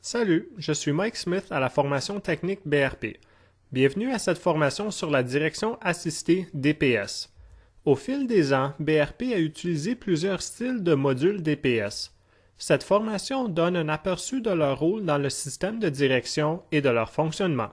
Salut, je suis Mike Smith à la formation technique BRP. Bienvenue à cette formation sur la direction assistée DPS. Au fil des ans, BRP a utilisé plusieurs styles de modules DPS. Cette formation donne un aperçu de leur rôle dans le système de direction et de leur fonctionnement.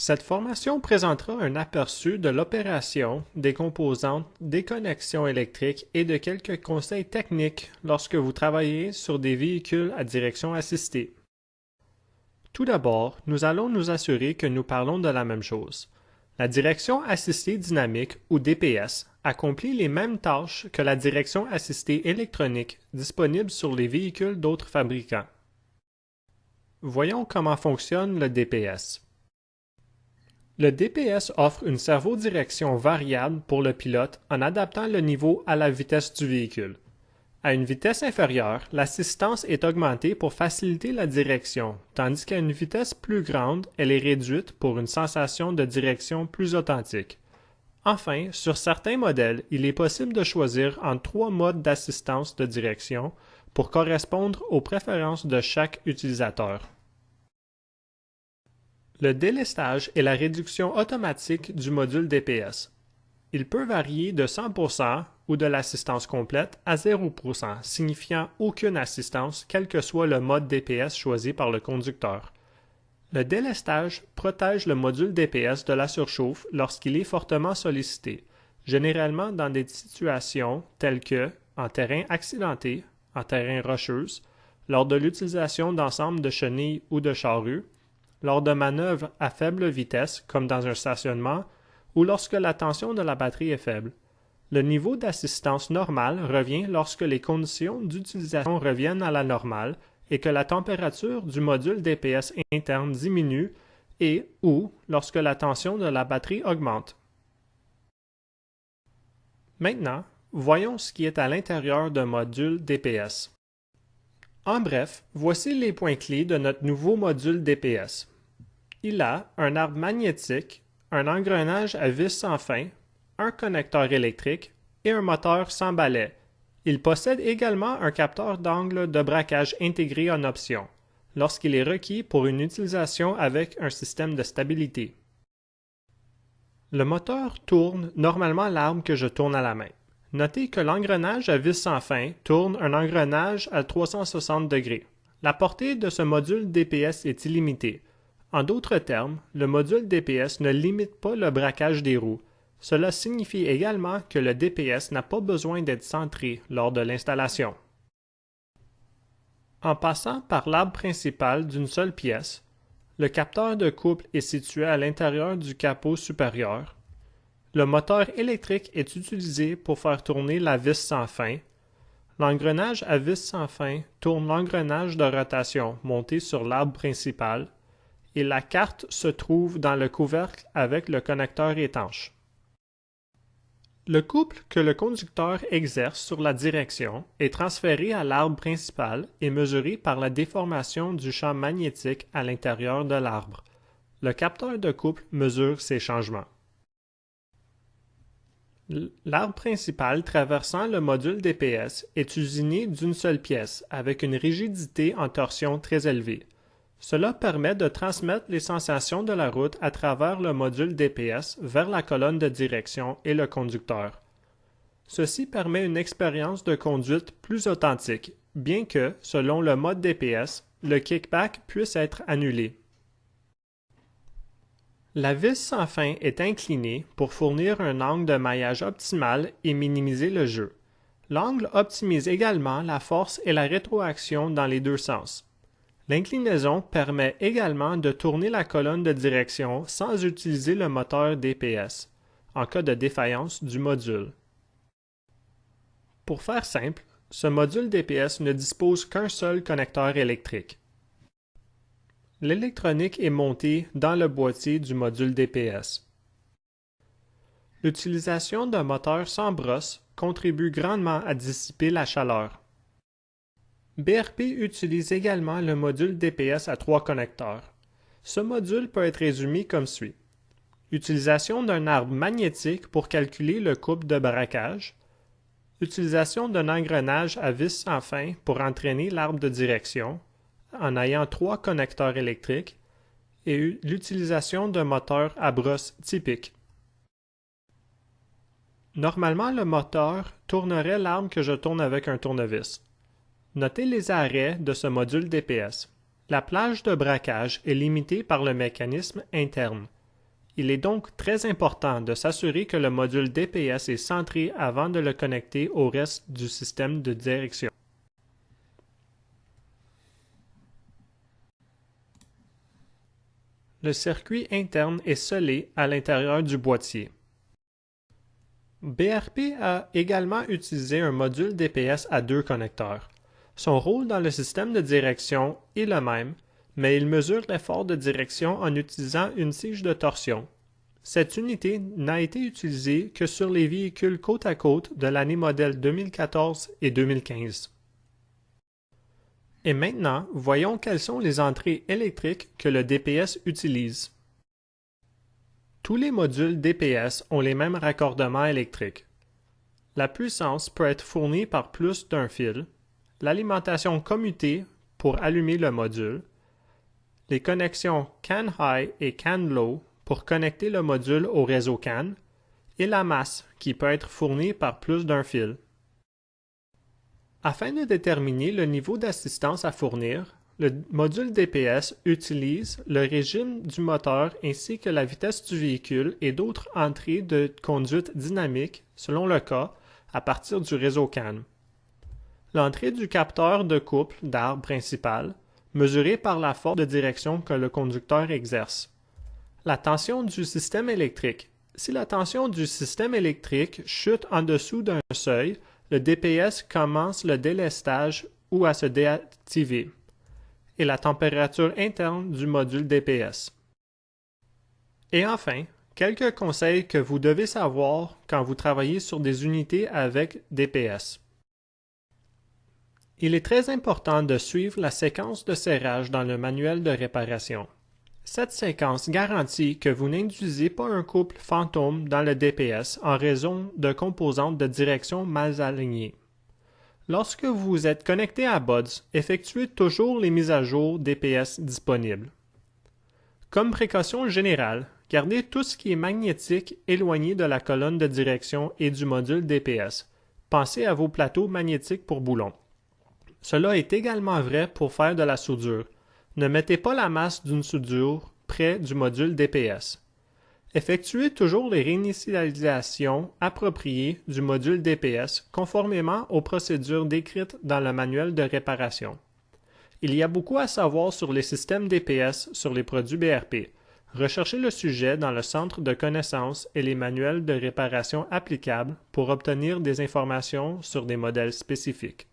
Cette formation présentera un aperçu de l'opération, des composantes, des connexions électriques et de quelques conseils techniques lorsque vous travaillez sur des véhicules à direction assistée. Tout d'abord, nous allons nous assurer que nous parlons de la même chose. La direction assistée dynamique, ou DPS, accomplit les mêmes tâches que la direction assistée électronique disponible sur les véhicules d'autres fabricants. Voyons comment fonctionne le DPS. Le DPS offre une servodirection variable pour le pilote en adaptant le niveau à la vitesse du véhicule. À une vitesse inférieure, l'assistance est augmentée pour faciliter la direction, tandis qu'à une vitesse plus grande, elle est réduite pour une sensation de direction plus authentique. Enfin, sur certains modèles, il est possible de choisir entre 3 modes d'assistance de direction pour correspondre aux préférences de chaque utilisateur. Le délestage est la réduction automatique du module DPS. Il peut varier de 100% ou de l'assistance complète à 0%, signifiant aucune assistance, quel que soit le mode DPS choisi par le conducteur. Le délestage protège le module DPS de la surchauffe lorsqu'il est fortement sollicité, généralement dans des situations telles que en terrain accidenté, en terrain rocheuse, lors de l'utilisation d'ensembles de chenilles ou de charrues, lors de manœuvres à faible vitesse, comme dans un stationnement, ou lorsque la tension de la batterie est faible. Le niveau d'assistance normale revient lorsque les conditions d'utilisation reviennent à la normale et que la température du module DPS interne diminue et ou lorsque la tension de la batterie augmente. Maintenant, voyons ce qui est à l'intérieur d'un module DPS. En bref, voici les points clés de notre nouveau module DPS. Il a un arbre magnétique, un engrenage à vis sans fin, un connecteur électrique et un moteur sans balai. Il possède également un capteur d'angle de braquage intégré en option, lorsqu'il est requis pour une utilisation avec un système de stabilité. Le moteur tourne normalement l'arbre que je tourne à la main. Notez que l'engrenage à vis sans fin tourne un engrenage à 360 degrés. La portée de ce module DPS est illimitée. En d'autres termes, le module DPS ne limite pas le braquage des roues. Cela signifie également que le DPS n'a pas besoin d'être centré lors de l'installation. En passant par l'arbre principal d'une seule pièce, le capteur de couple est situé à l'intérieur du capot supérieur. Le moteur électrique est utilisé pour faire tourner la vis sans fin. L'engrenage à vis sans fin tourne l'engrenage de rotation monté sur l'arbre principal et la carte se trouve dans le couvercle avec le connecteur étanche. Le couple que le conducteur exerce sur la direction est transféré à l'arbre principal et mesuré par la déformation du champ magnétique à l'intérieur de l'arbre. Le capteur de couple mesure ces changements. L'arbre principal traversant le module DPS est usiné d'une seule pièce avec une rigidité en torsion très élevée. Cela permet de transmettre les sensations de la route à travers le module DPS vers la colonne de direction et le conducteur. Ceci permet une expérience de conduite plus authentique, bien que, selon le mode DPS, le kickback puisse être annulé. La vis sans fin est inclinée pour fournir un angle de maillage optimal et minimiser le jeu. L'angle optimise également la force et la rétroaction dans les deux sens. L'inclinaison permet également de tourner la colonne de direction sans utiliser le moteur DPS, en cas de défaillance du module. Pour faire simple, ce module DPS ne dispose qu'un seul connecteur électrique. L'électronique est montée dans le boîtier du module DPS. L'utilisation d'un moteur sans brosse contribue grandement à dissiper la chaleur. BRP utilise également le module DPS à 3 connecteurs. Ce module peut être résumé comme suit. Utilisation d'un arbre magnétique pour calculer le couple de braquage. Utilisation d'un engrenage à vis sans fin pour entraîner l'arbre de direction en ayant 3 connecteurs électriques et l'utilisation d'un moteur à brosse typique. Normalement, le moteur tournerait l'arbre que je tourne avec un tournevis. Notez les arrêts de ce module DPS. La plage de braquage est limitée par le mécanisme interne. Il est donc très important de s'assurer que le module DPS est centré avant de le connecter au reste du système de direction. Le circuit interne est scellé à l'intérieur du boîtier. BRP a également utilisé un module DPS à 2 connecteurs. Son rôle dans le système de direction est le même, mais il mesure l'effort de direction en utilisant une tige de torsion. Cette unité n'a été utilisée que sur les véhicules côte à côte de l'année modèle 2014 et 2015. Et maintenant, voyons quelles sont les entrées électriques que le DPS utilise. Tous les modules DPS ont les mêmes raccordements électriques. La puissance peut être fournie par plus d'un fil, l'alimentation commutée pour allumer le module, les connexions CAN High et CAN Low pour connecter le module au réseau CAN, et la masse qui peut être fournie par plus d'un fil. Afin de déterminer le niveau d'assistance à fournir, le module DPS utilise le régime du moteur ainsi que la vitesse du véhicule et d'autres entrées de conduite dynamique, selon le cas, à partir du réseau CAN. L'entrée du capteur de couple d'arbre principal, mesurée par la force de direction que le conducteur exerce. La tension du système électrique. Si la tension du système électrique chute en dessous d'un seuil, le DPS commence le délestage ou à se déactiver. Et la température interne du module DPS. Et enfin, quelques conseils que vous devez savoir quand vous travaillez sur des unités avec DPS. Il est très important de suivre la séquence de serrage dans le manuel de réparation. Cette séquence garantit que vous n'induisez pas un couple fantôme dans le DPS en raison de composantes de direction mal alignées. Lorsque vous êtes connecté à BODS, effectuez toujours les mises à jour DPS disponibles. Comme précaution générale, gardez tout ce qui est magnétique éloigné de la colonne de direction et du module DPS. Pensez à vos plateaux magnétiques pour boulons. Cela est également vrai pour faire de la soudure. Ne mettez pas la masse d'une soudure près du module DPS. Effectuez toujours les réinitialisations appropriées du module DPS conformément aux procédures décrites dans le manuel de réparation. Il y a beaucoup à savoir sur les systèmes DPS sur les produits BRP. Recherchez le sujet dans le centre de connaissances et les manuels de réparation applicables pour obtenir des informations sur des modèles spécifiques.